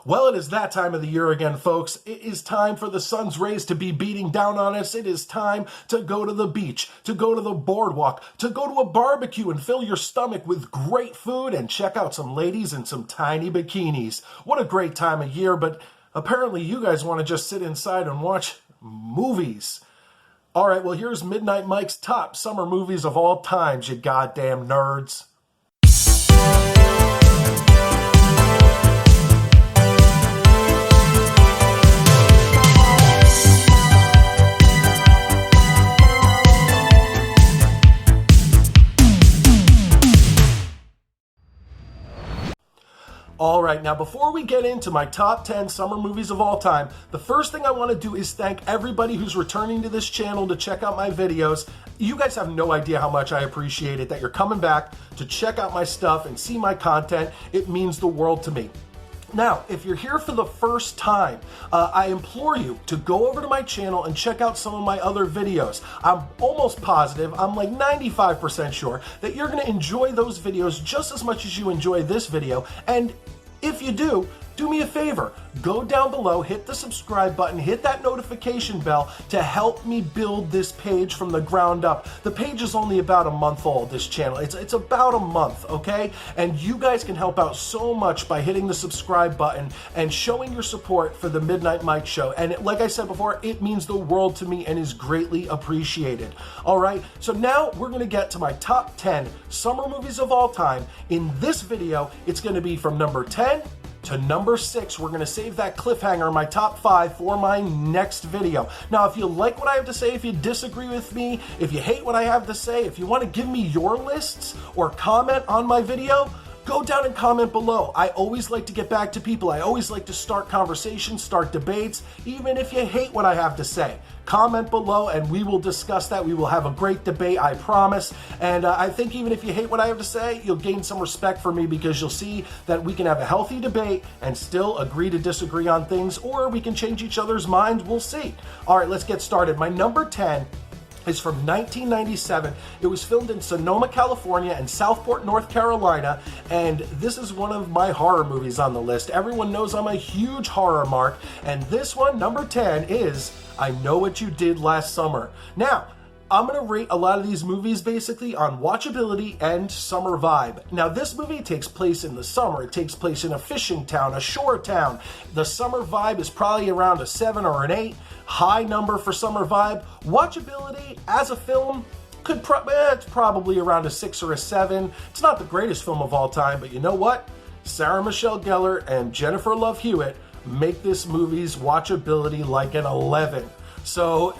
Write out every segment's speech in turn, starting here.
Well, it is that time of the year again, folks. It is time for the sun's rays to be beating down on us. It is time to go to the beach, to go to the boardwalk, to go to a barbecue and fill your stomach with great food and check out some ladies in some tiny bikinis. What a great time of year, but apparently you guys want to just sit inside and watch movies. All right, well, here's Midnight Mike's top summer movies of all times, you goddamn nerds. All right, now before we get into my top 10 summer movies of all time, the first thing I want to do is thank everybody who's returning to this channel to check out my videos. You guys have no idea how much I appreciate it that you're coming back to check out my stuff and see my content. It means the world to me. Now, if you're here for the first time, I implore you to go over to my channel and check out some of my other videos. I'm almost positive, I'm like 95% sure, that you're going to enjoy those videos just as much as you enjoy this video. And if you do me a favor, go down below, hit the subscribe button, hit that notification bell to help me build this page from the ground up. The page is only about a month old, this channel. It's about a month, okay? And you guys can help out so much by hitting the subscribe button and showing your support for the Midnight Mike Show. And like I said before, it means the world to me and is greatly appreciated. All right, so now we're gonna get to my top 10 summer movies of all time. In this video, it's gonna be from number 10 to number 6. We're going to save that cliffhanger, my top 5, for my next video. Now, if you like what I have to say, if you disagree with me, if you hate what I have to say, if you want to give me your lists or comment on my video, go down and comment below. I always like to get back to people. I always like to start conversations, start debates, even if you hate what I have to say. Comment below and we will discuss that. We will have a great debate, I promise. And I think even if you hate what I have to say, you'll gain some respect for me because you'll see that we can have a healthy debate and still agree to disagree on things, or we can change each other's minds. We'll see. All right, let's get started. My number 10 is from 1997. It was filmed in Sonoma, California and Southport, North Carolina, and this is one of my horror movies on the list. Everyone knows I'm a huge horror mark, and this one, number 10, is I Know What You Did Last Summer. Now, I'm going to rate a lot of these movies basically on watchability and summer vibe. Now, this movie takes place in the summer. It takes place in a fishing town, a shore town. The summer vibe is probably around a 7 or an 8. High number for summer vibe. Watchability as a film, it's probably around a 6 or a 7. It's not the greatest film of all time, but you know what? Sarah Michelle Gellar and Jennifer Love Hewitt make this movie's watchability like an 11. So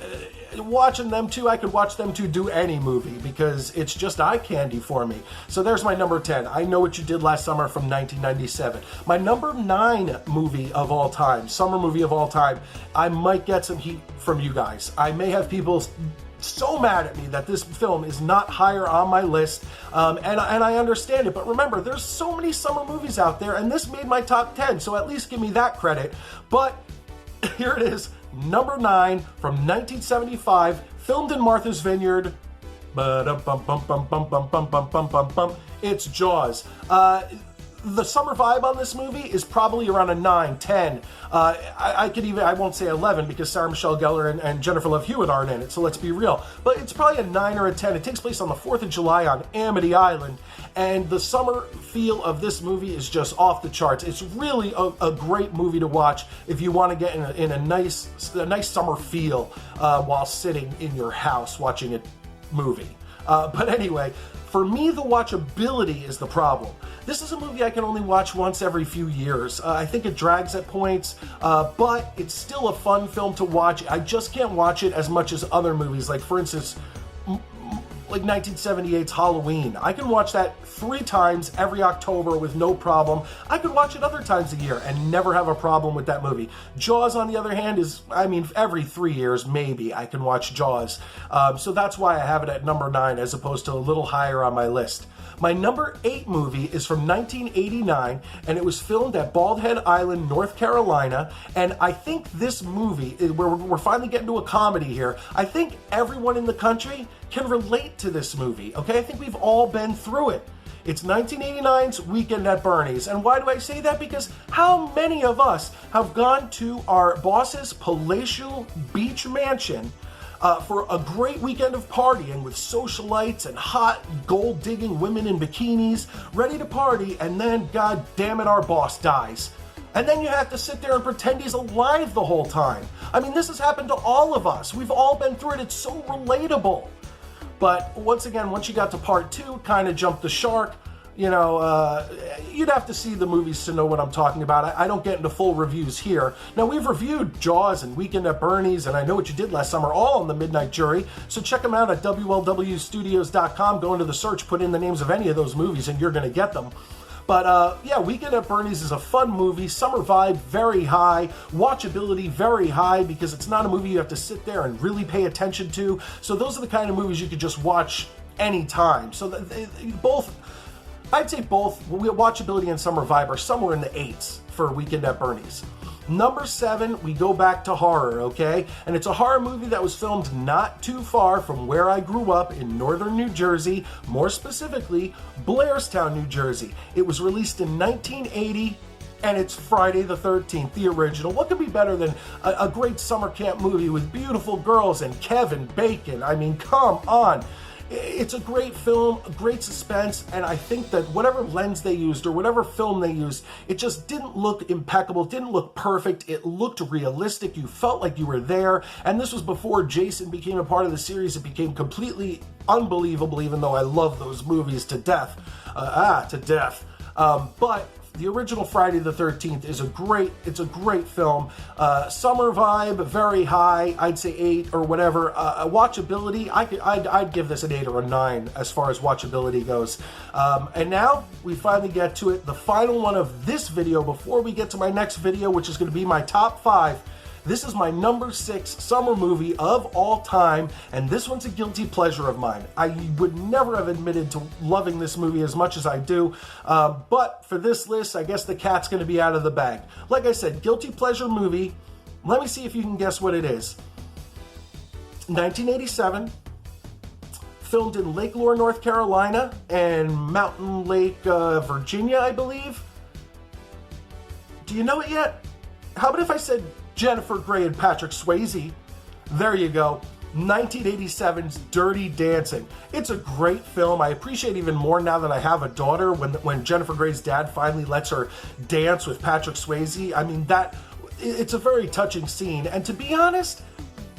watching them two, I could watch them two do any movie because it's just eye candy for me. So there's my number 10. I Know What You Did Last Summer from 1997. My number 9 movie of all time, summer movie of all time, I might get some heat from you guys. I may have people so mad at me that this film is not higher on my list, and I understand it, but remember, there's so many summer movies out there, and this made my top 10, so at least give me that credit. But here it is, number 9 from 1975, filmed in Martha's Vineyard. It's Jaws. The summer vibe on this movie is probably around a 9, 10. I won't say 11 because Sarah Michelle Gellar and Jennifer Love Hewitt aren't in it, so let's be real. But it's probably a 9 or a 10. It takes place on the 4th of July on Amity Island, and the summer feel of this movie is just off the charts. It's really a great movie to watch if you want to get in a nice summer feel while sitting in your house watching a movie. But anyway, for me, the watchability is the problem. This is a movie I can only watch once every few years. I think it drags at points, but it's still a fun film to watch. I just can't watch it as much as other movies, like for instance, like 1978's Halloween. I can watch that 3 times every October with no problem. I could watch it other times a year and never have a problem with that movie. Jaws, on the other hand, is, I mean, every 3 years, maybe, I can watch Jaws. So that's why I have it at number 9 as opposed to a little higher on my list. My number 8 movie is from 1989, and it was filmed at Bald Head Island, North Carolina. And I think this movie, we're finally getting to a comedy here. I think everyone in the country can relate to this movie, okay? I think we've all been through it. It's 1989's Weekend at Bernie's. And why do I say that? Because how many of us have gone to our boss's palatial beach mansion for a great weekend of partying with socialites and hot gold-digging women in bikinis, ready to party, and then, god damn it, our boss dies. And then you have to sit there and pretend he's alive the whole time. I mean, this has happened to all of us. We've all been through it. It's so relatable. But once again, once you got to part 2, kind of jumped the shark. You know, you'd have to see the movies to know what I'm talking about. I don't get into full reviews here. Now, we've reviewed Jaws and Weekend at Bernie's and I Know What You Did Last Summer, all on the Midnight Jury. So check them out at WLWstudios.com. Go into the search, put in the names of any of those movies, and you're going to get them. But yeah, Weekend at Bernie's is a fun movie. Summer vibe, very high. Watchability, very high, because it's not a movie you have to sit there and really pay attention to. So those are the kind of movies you could just watch anytime. So both, I'd say both watchability and summer vibe are somewhere in the 8s for Weekend at Bernie's. Number 7, we go back to horror, okay? And it's a horror movie that was filmed not too far from where I grew up in northern New Jersey, more specifically, Blairstown, New Jersey. It was released in 1980, and it's Friday the 13th, the original. What could be better than a great summer camp movie with beautiful girls and Kevin Bacon? I mean, come on. It's a great film, great suspense, and I think that whatever lens they used or whatever film they used, it just didn't look impeccable, didn't look perfect. It looked realistic. You felt like you were there, and this was before Jason became a part of the series. It became completely unbelievable, even though I love those movies to death. But the original Friday the 13th is a great film. Summer vibe, very high. I'd say 8 or whatever. Watchability, I'd give this an 8 or a 9 as far as watchability goes. And now we finally get to it, the final one of this video before we get to my next video, which is going to be my top 5. This is my number 6 summer movie of all time, and this one's a guilty pleasure of mine. I would never have admitted to loving this movie as much as I do, but for this list, I guess the cat's going to be out of the bag. Like I said, guilty pleasure movie. Let me see if you can guess what it is. 1987, filmed in Lake Lure, North Carolina, and Mountain Lake, Virginia, I believe. Do you know it yet? How about if I said Jennifer Grey and Patrick Swayze? There you go. 1987's Dirty Dancing. It's a great film. I appreciate even more now that I have a daughter when Jennifer Grey's dad finally lets her dance with Patrick Swayze. I mean, it's a very touching scene. And to be honest,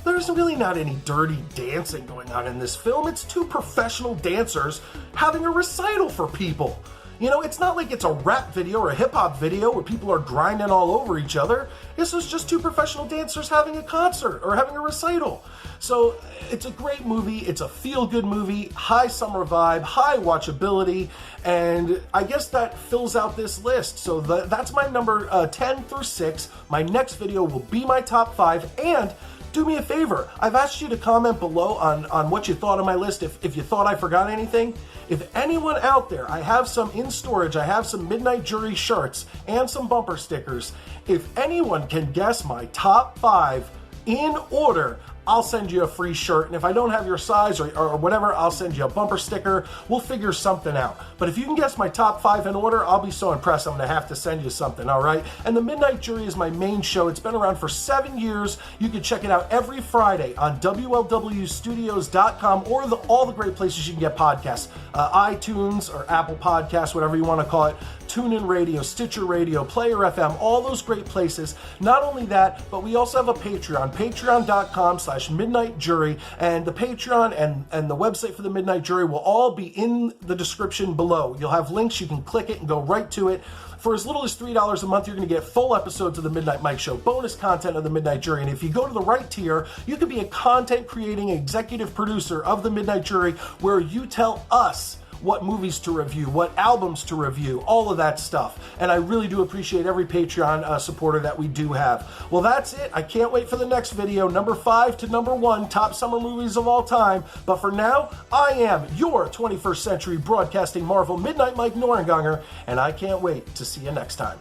there's really not any dirty dancing going on in this film. It's 2 professional dancers having a recital for people. You know, it's not like it's a rap video or a hip-hop video where people are grinding all over each other. This was just 2 professional dancers having a concert or having a recital. So it's a great movie. It's a feel-good movie, high summer vibe, high watchability, and I guess that fills out this list. So that's my number 10 through 6. My next video will be my top 5, and do me a favor. I've asked you to comment below on what you thought of my list, if you thought I forgot anything. If anyone out there, I have some in storage, I have some Midnight Jury shirts and some bumper stickers. If anyone can guess my top 5 in order, I'll send you a free shirt. And if I don't have your size or whatever, I'll send you a bumper sticker. We'll figure something out. But if you can guess my top 5 in order, I'll be so impressed I'm going to have to send you something, all right? And the Midnight Jury is my main show. It's been around for 7 years. You can check it out every Friday on WLWstudios.com or all the great places you can get podcasts. iTunes or Apple Podcasts, whatever you want to call it. TuneIn Radio, Stitcher Radio, Player FM, all those great places. Not only that, but we also have a Patreon, patreon.com/Midnight Jury, and the Patreon and the website for the Midnight Jury will all be in the description below. You'll have links, you can click it and go right to it. For as little as $3 a month, you're going to get full episodes of the Midnight Mike Show, bonus content of the Midnight Jury, and if you go to the right tier, you can be a content creating executive producer of the Midnight Jury, where you tell us what movies to review, what albums to review, all of that stuff. And I really do appreciate every Patreon supporter that we do have. Well, that's it. I can't wait for the next video, number 5 to number 1, top summer movies of all time. But for now, I am your 21st century broadcasting marvel, Midnight Mike Norenganger, and I can't wait to see you next time.